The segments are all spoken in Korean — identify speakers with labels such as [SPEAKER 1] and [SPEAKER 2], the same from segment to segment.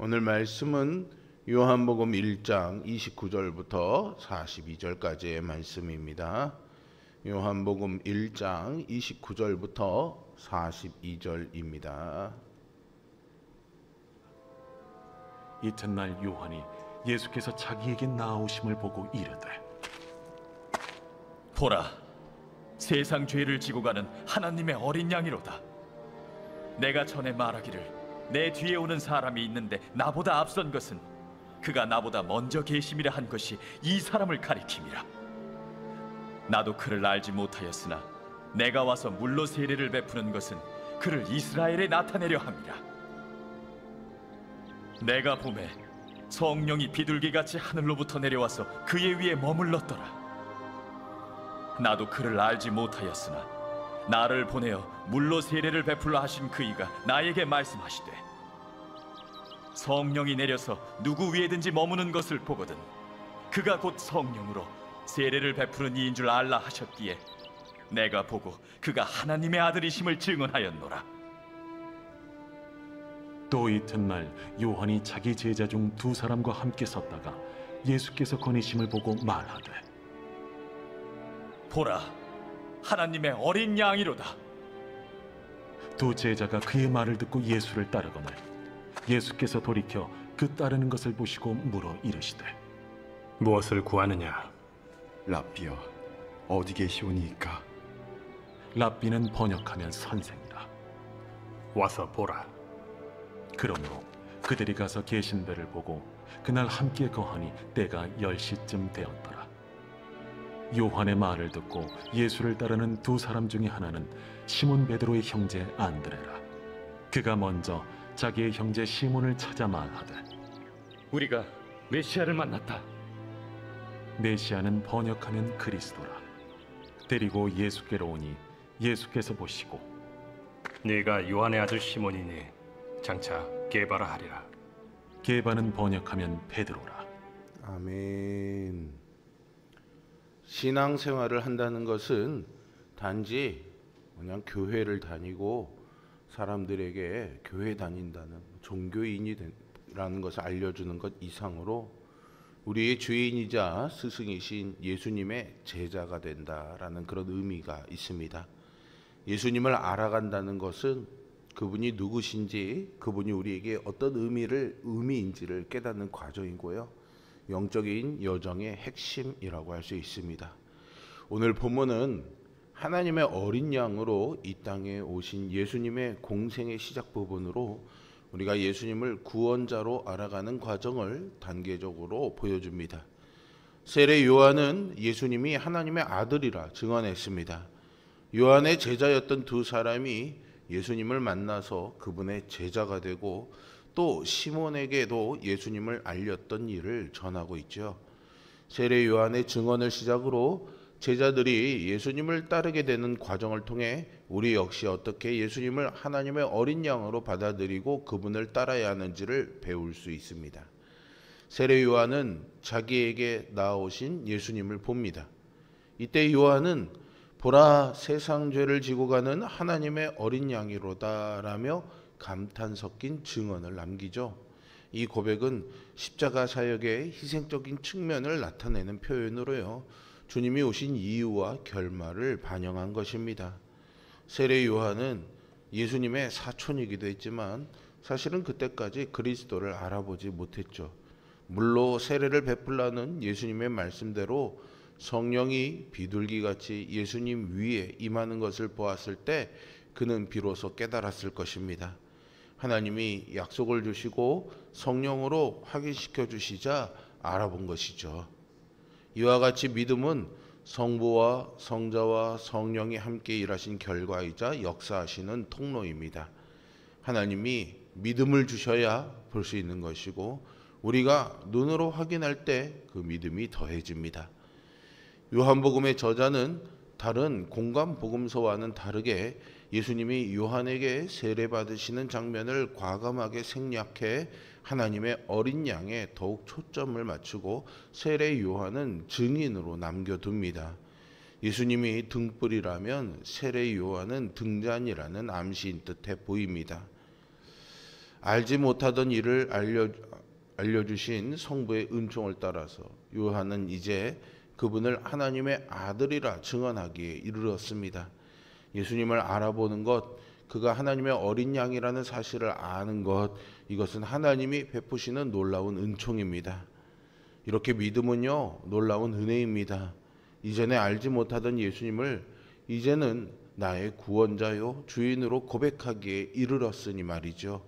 [SPEAKER 1] 오늘 말씀은 요한복음 1장 29절부터 42절까지의 말씀입니다. 요한복음 1장 29절부터 42절입니다.
[SPEAKER 2] 이튿날 요한이 예수께서 자기에게 나오심을 보고 이르되,
[SPEAKER 3] 보라, 세상 죄를 지고 가는 하나님의 어린 양이로다. 내가 전에 말하기를 내 뒤에 오는 사람이 있는데 나보다 앞선 것은 그가 나보다 먼저 계심이라 한 것이 이 사람을 가리킴이라. 나도 그를 알지 못하였으나 내가 와서 물로 세례를 베푸는 것은 그를 이스라엘에 나타내려 함이라. 내가 보매 성령이 비둘기같이 하늘로부터 내려와서 그의 위에 머물렀더라. 나도 그를 알지 못하였으나 나를 보내어 물로 세례를 베풀라 하신 그이가 나에게 말씀하시되, 성령이 내려서 누구 위에든지 머무는 것을 보거든 그가 곧 성령으로 세례를 베푸는 이인 줄 알라 하셨기에 내가 보고 그가 하나님의 아들이심을 증언하였노라.
[SPEAKER 2] 또 이튿날 요한이 자기 제자 중 두 사람과 함께 섰다가 예수께서 거니심을 보고 말하되,
[SPEAKER 3] 보라, 하나님의 어린 양이로다.
[SPEAKER 2] 두 제자가 그의 말을 듣고 예수를 따르거늘 예수께서 돌이켜 그 따르는 것을 보시고 물어 이르시되,
[SPEAKER 4] 무엇을 구하느냐?
[SPEAKER 5] 랍비여, 어디 계시오니이까?
[SPEAKER 2] 랍비는 번역하면 선생이라.
[SPEAKER 4] 와서 보라.
[SPEAKER 2] 그러므로 그들이 가서 계신 데를 보고 그날 함께 거하니 때가 10시쯤 되었더라. 요한의 말을 듣고 예수를 따르는 두 사람 중에 하나는 시몬 베드로의 형제 안드레라. 그가 먼저 자기의 형제 시몬을 찾아 말하되,
[SPEAKER 6] 우리가 메시아를 만났다.
[SPEAKER 2] 메시아는 번역하면 그리스도라. 데리고 예수께로 오니 예수께서 보시고,
[SPEAKER 4] 네가 요한의 아들 시몬이니 장차 게바라 하리라.
[SPEAKER 2] 게바는 번역하면 베드로라.
[SPEAKER 1] 아멘. 신앙생활을 한다는 것은 단지 그냥 교회를 다니고 사람들에게 교회 다닌다는 종교인이라는 것을 알려주는 것 이상으로 우리의 주인이자 스승이신 예수님의 제자가 된다라는 그런 의미가 있습니다. 예수님을 알아간다는 것은 그분이 누구신지, 그분이 우리에게 어떤 의미인지를 깨닫는 과정이고요. 영적인 여정의 핵심이라고 할 수 있습니다. 오늘 본문은 하나님의 어린 양으로 이 땅에 오신 예수님의 공생의 시작 부분으로 우리가 예수님을 구원자로 알아가는 과정을 단계적으로 보여줍니다. 세례 요한은 예수님이 하나님의 아들이라 증언했습니다. 요한의 제자였던 두 사람이 예수님을 만나서 그분의 제자가 되고 또 시몬에게도 예수님을 알렸던 일을 전하고 있죠. 세례 요한의 증언을 시작으로 제자들이 예수님을 따르게 되는 과정을 통해 우리 역시 어떻게 예수님을 하나님의 어린 양으로 받아들이고 그분을 따라야 하는지를 배울 수 있습니다. 세례 요한은 자기에게 나오신 예수님을 봅니다. 이때 요한은 보라, 세상 죄를 지고 가는 하나님의 어린 양이로다 라며 감탄 섞인 증언을 남기죠. 이 고백은 십자가 사역의 희생적인 측면을 나타내는 표현으로요, 주님이 오신 이유와 결말을 반영한 것입니다. 세례 요한은 예수님의 사촌이기도 했지만 사실은 그때까지 그리스도를 알아보지 못했죠. 물로 세례를 베풀라는 예수님의 말씀대로 성령이 비둘기같이 예수님 위에 임하는 것을 보았을 때 그는 비로소 깨달았을 것입니다. 하나님이 약속을 주시고 성령으로 확인시켜 주시자 알아본 것이죠. 이와 같이 믿음은 성부와 성자와 성령이 함께 일하신 결과이자 역사하시는 통로입니다. 하나님이 믿음을 주셔야 볼 수 있는 것이고 우리가 눈으로 확인할 때 그 믿음이 더해집니다. 요한복음의 저자는 다른 공간 복음서와는 다르게 예수님이 요한에게 세례받으시는 장면을 과감하게 생략해 하나님의 어린 양에 더욱 초점을 맞추고 세례 요한은 증인으로 남겨둡니다. 예수님이 등불이라면 세례 요한은 등잔이라는 암시인 듯해 보입니다. 알지 못하던 일을 알려주신 성부의 은총을 따라서 요한은 이제 그분을 하나님의 아들이라 증언하기에 이르렀습니다. 예수님을 알아보는 것, 그가 하나님의 어린 양이라는 사실을 아는 것, 이것은 하나님이 베푸시는 놀라운 은총입니다. 이렇게 믿음은요, 놀라운 은혜입니다. 이전에 알지 못하던 예수님을 이제는 나의 구원자요 주인으로 고백하기에 이르렀으니 말이죠.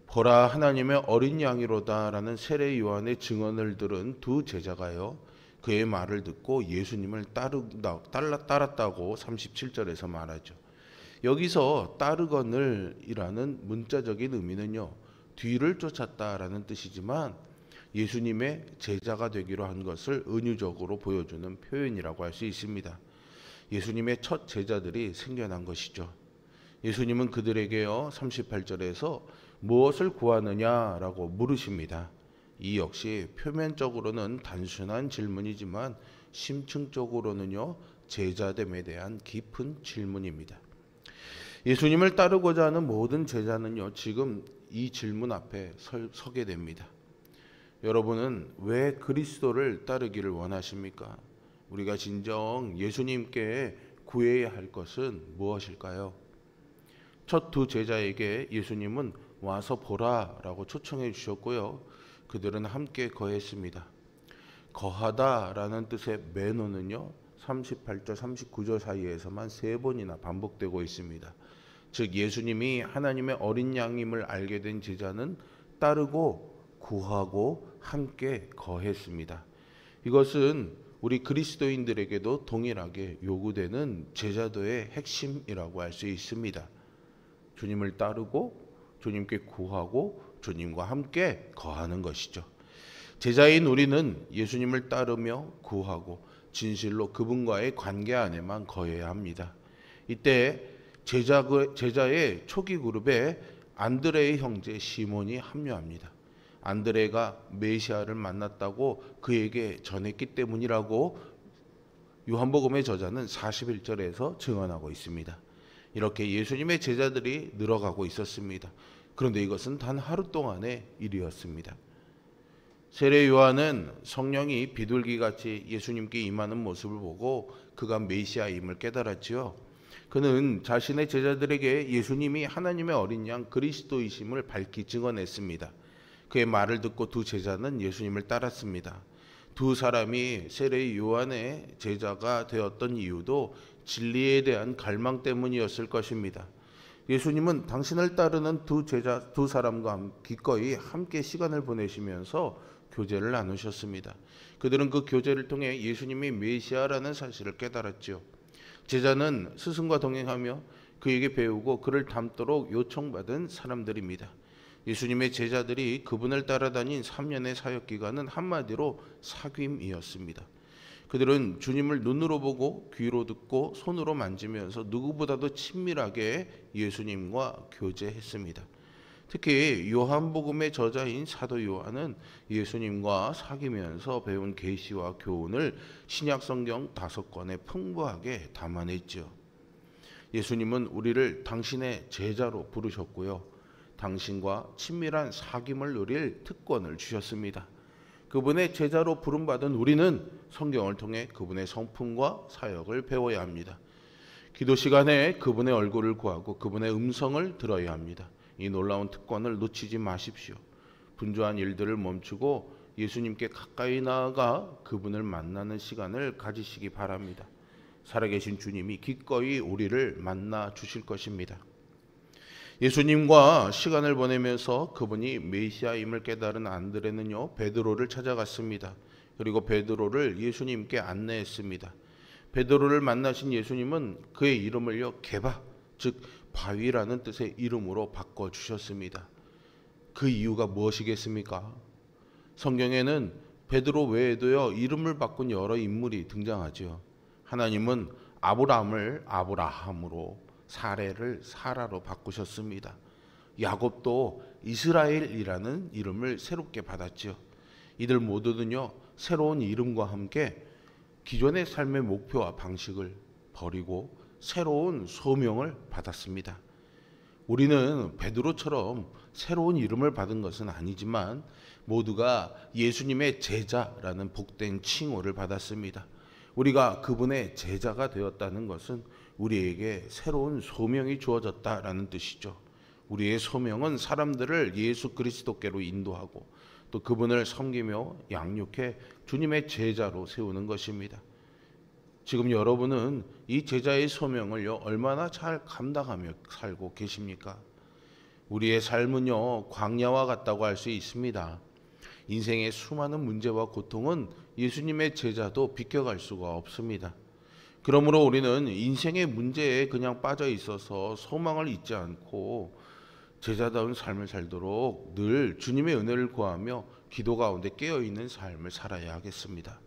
[SPEAKER 1] 보라, 하나님의 어린 양이로다라는 세례 요한의 증언을 들은 두 제자가요, 그의 말을 듣고 예수님을 따랐다고 37절에서 말하죠. 여기서 따르거늘이라는 문자적인 의미는요, 뒤를 쫓았다라는 뜻이지만 예수님의 제자가 되기로 한 것을 은유적으로 보여주는 표현이라고 할 수 있습니다. 예수님의 첫 제자들이 생겨난 것이죠. 예수님은 그들에게요, 38절에서 무엇을 구하느냐라고 물으십니다. 이 역시 표면적으로는 단순한 질문이지만 심층적으로는요, 제자됨에 대한 깊은 질문입니다. 예수님을 따르고자 하는 모든 제자는요, 지금 이 질문 앞에 서게 됩니다. 여러분은 왜 그리스도를 따르기를 원하십니까? 우리가 진정 예수님께 구해야 할 것은 무엇일까요? 첫 두 제자에게 예수님은 와서 보라라고 초청해 주셨고요. 그들은 함께 거했습니다. 거하다라는 뜻의 메노는요, 38절, 39절 사이에서만 3번이나 반복되고 있습니다. 즉 예수님이 하나님의 어린 양임을 알게 된 제자는 따르고 구하고 함께 거했습니다. 이것은 우리 그리스도인들에게도 동일하게 요구되는 제자도의 핵심이라고 할 수 있습니다. 주님을 따르고 주님께 구하고 주님과 함께 거하는 것이죠. 제자인 우리는 예수님을 따르며 구하고 진실로 그분과의 관계 안에만 거해야 합니다. 이때 제자의 초기 그룹에 안드레의 형제 시몬이 합류합니다. 안드레가 메시아를 만났다고 그에게 전했기 때문이라고 요한복음의 저자는 41절에서 증언하고 있습니다. 이렇게 예수님의 제자들이 늘어가고 있었습니다. 그런데 이것은 단 하루 동안의 일이었습니다. 세례 요한은 성령이 비둘기같이 예수님께 임하는 모습을 보고 그가 메시아임을 깨달았지요. 그는 자신의 제자들에게 예수님이 하나님의 어린 양 그리스도이심을 밝히 증언했습니다. 그의 말을 듣고 두 제자는 예수님을 따랐습니다. 두 사람이 세례 요한의 제자가 되었던 이유도 진리에 대한 갈망 때문이었을 것입니다. 예수님은 당신을 따르는 두 사람과 기꺼이 함께 시간을 보내시면서 교제를 나누셨습니다. 그들은 그 교제를 통해 예수님이 메시아라는 사실을 깨달았지요. 제자는 스승과 동행하며 그에게 배우고 그를 닮도록 요청받은 사람들입니다. 예수님의 제자들이 그분을 따라다닌 3년의 사역 기간은 한마디로 사귐이었습니다. 그들은 주님을 눈으로 보고 귀로 듣고 손으로 만지면서 누구보다도 친밀하게 예수님과 교제했습니다. 특히 요한복음의 저자인 사도 요한은 예수님과 사귀면서 배운 계시와 교훈을 신약성경 5권에 풍부하게 담아냈죠. 예수님은 우리를 당신의 제자로 부르셨고요. 당신과 친밀한 사귐을 누릴 특권을 주셨습니다. 그분의 제자로 부름받은 우리는 성경을 통해 그분의 성품과 사역을 배워야 합니다. 기도 시간에 그분의 얼굴을 구하고 그분의 음성을 들어야 합니다. 이 놀라운 특권을 놓치지 마십시오. 분주한 일들을 멈추고 예수님께 가까이 나아가 그분을 만나는 시간을 가지시기 바랍니다. 살아계신 주님이 기꺼이 우리를 만나 주실 것입니다. 예수님과 시간을 보내면서 그분이 메시아임을 깨달은 안드레는요, 베드로를 찾아갔습니다. 그리고 베드로를 예수님께 안내했습니다. 베드로를 만나신 예수님은 그의 이름을요, 게바, 즉 바위라는 뜻의 이름으로 바꿔주셨습니다. 그 이유가 무엇이겠습니까? 성경에는 베드로 외에도요, 이름을 바꾼 여러 인물이 등장하죠. 하나님은 아브라함을 아브라함으로, 사레를 사라로 바꾸셨습니다. 야곱도 이스라엘이라는 이름을 새롭게 받았죠. 이들 모두는요, 새로운 이름과 함께 기존의 삶의 목표와 방식을 버리고 새로운 소명을 받았습니다. 우리는 베드로처럼 새로운 이름을 받은 것은 아니지만 모두가 예수님의 제자라는 복된 칭호를 받았습니다. 우리가 그분의 제자가 되었다는 것은 우리에게 새로운 소명이 주어졌다라는 뜻이죠. 우리의 소명은 사람들을 예수 그리스도께로 인도하고 또 그분을 섬기며 양육해 주님의 제자로 세우는 것입니다. 지금 여러분은 이 제자의 소명을 얼마나 잘 감당하며 살고 계십니까? 우리의 삶은요, 광야와 같다고 할 수 있습니다. 인생의 수많은 문제와 고통은 예수님의 제자도 비껴갈 수가 없습니다. 그러므로 우리는 인생의 문제에 그냥 빠져 있어서 소망을 잊지 않고 제자다운 삶을 살도록 늘 주님의 은혜를 구하며 기도 가운데 깨어있는 삶을 살아야 하겠습니다.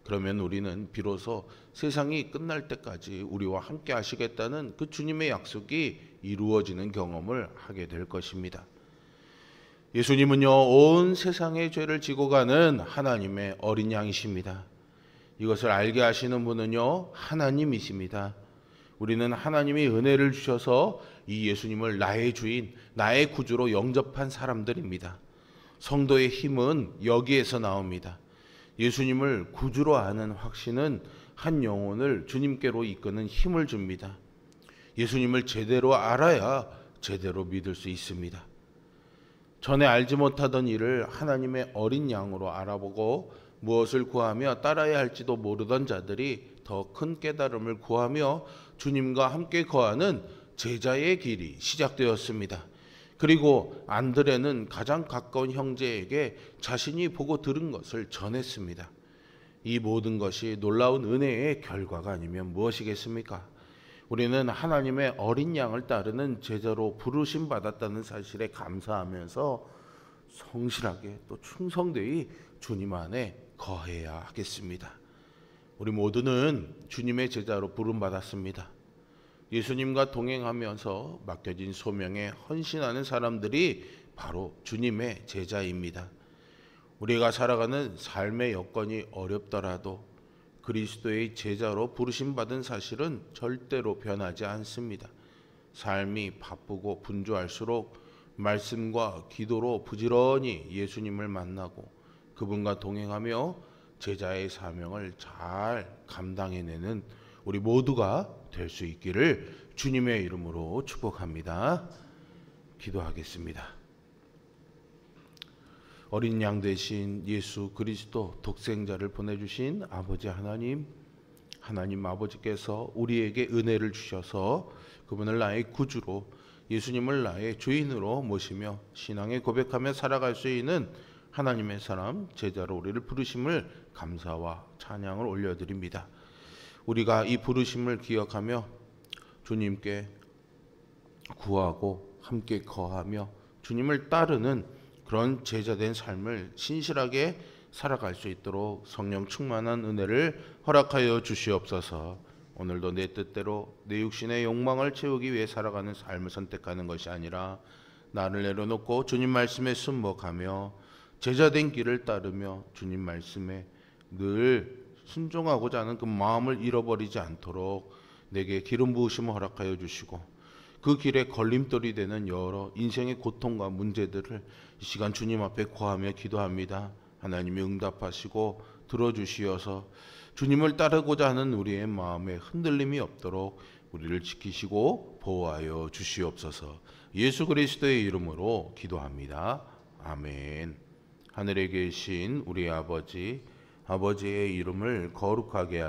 [SPEAKER 1] 그러면 우리는 비로소 세상이 끝날 때까지 우리와 함께 하시겠다는 그 주님의 약속이 이루어지는 경험을 하게 될 것입니다. 예수님은요, 온 세상의 죄를 지고 가는 하나님의 어린 양이십니다. 이것을 알게 하시는 분은요, 하나님이십니다. 우리는 하나님이 은혜를 주셔서 이 예수님을 나의 주인, 나의 구주로 영접한 사람들입니다. 성도의 힘은 여기에서 나옵니다. 예수님을 구주로 아는 확신은 한 영혼을 주님께로 이끄는 힘을 줍니다. 예수님을 제대로 알아야 제대로 믿을 수 있습니다. 전에 알지 못하던 일을 하나님의 어린 양으로 알아보고 무엇을 구하며 따라야 할지도 모르던 자들이 더 큰 깨달음을 구하며 주님과 함께 거하는 제자의 길이 시작되었습니다. 그리고 안드레는 가장 가까운 형제에게 자신이 보고 들은 것을 전했습니다. 이 모든 것이 놀라운 은혜의 결과가 아니면 무엇이겠습니까? 우리는 하나님의 어린 양을 따르는 제자로 부르심 받았다는 사실에 감사하면서 성실하게 또 충성되이 주님 안에 거해야 하겠습니다. 우리 모두는 주님의 제자로 부름받았습니다. 예수님과 동행하면서 맡겨진 소명에 헌신하는 사람들이 바로 주님의 제자입니다. 우리가 살아가는 삶의 여건이 어렵더라도 그리스도의 제자로 부르심받은 사실은 절대로 변하지 않습니다. 삶이 바쁘고 분주할수록 말씀과 기도로 부지런히 예수님을 만나고 그분과 동행하며 제자의 사명을 잘 감당해내는 우리 모두가 될 수 있기를 주님의 이름으로 축복합니다. 기도하겠습니다. 어린 양 되신 예수 그리스도 독생자를 보내주신 아버지 하나님, 하나님 아버지께서 우리에게 은혜를 주셔서 그분을 나의 구주로, 예수님을 나의 주인으로 모시며 신앙의 고백하며 살아갈 수 있는 하나님의 사람 제자로 우리를 부르심을 감사와 찬양을 올려드립니다. 우리가 이 부르심을 기억하며 주님께 구하고 함께 거하며 주님을 따르는 그런 제자된 삶을 신실하게 살아갈 수 있도록 성령 충만한 은혜를 허락하여 주시옵소서. 오늘도 내 뜻대로 내 육신의 욕망을 채우기 위해 살아가는 삶을 선택하는 것이 아니라 나를 내려놓고 주님 말씀에 순복하며 제자된 길을 따르며 주님 말씀에 늘 순종하고자 하는 그 마음을 잃어버리지 않도록 내게 기름 부으심을 허락하여 주시고 그 길에 걸림돌이 되는 여러 인생의 고통과 문제들을 이 시간 주님 앞에 고하며 기도합니다. 하나님이 응답하시고 들어주시어서 주님을 따르고자 하는 우리의 마음에 흔들림이 없도록 우리를 지키시고 보호하여 주시옵소서. 예수 그리스도의 이름으로 기도합니다. 아멘. 하늘에 계신 우리 아버지, 아버지의 이름을 거룩하게